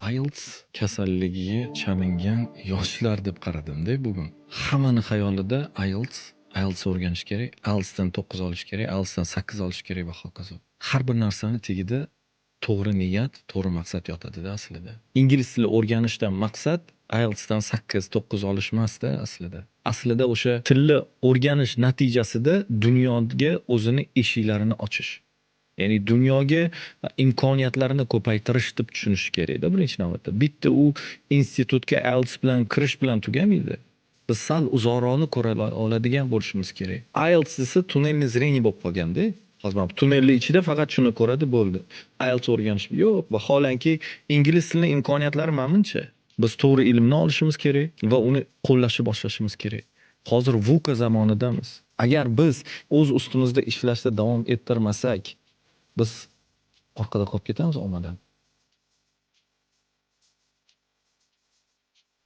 IELTS kasalligiga chalingan yoshlar deb qaradimda bugun. Hammani xayolida IELTS o'rganish kerak, IELTS dan 9 olish kerak, IELTS dan 8 olish kerak va hokazo. Har bir narsani tagida to'g'ri niyat, to'g'ri maqsad yotadi-da aslida. Ingliz tili o'rganishdan maqsad IELTS dan 8, 9 olish emasda aslida. Aslida o'sha tilni o'rganish natijasida dunyoga o'zini eshiklarini ochish. Ya'ni dunyoga imkoniyatlarni ko'paytirish deb tushunish kerak-da birinchi navbatda. Bitta u institutga IELTS bilan kirish bilan tugamaydi. Biz sal uzoqroqni ko'ra oladigan bo'lishimiz kerak. IELTS esa tunnelni zreniy bo'lib qolganda. Hozir tunnelning ichida faqat shuni ko'radi bo'ldi. IELTS o'rganish yo'q, vaholanki ingliz tilining imkoniyatlari ma'lumcha. Biz to'g'ri ilmni olishimiz kerak va uni qo'llashni boshlashimiz kerak. Hozir VUCA zamonidamiz. Agar biz o'z ustimizda ishlashda davom ettirmasak, biz orqada qolib ketamiz ommadan.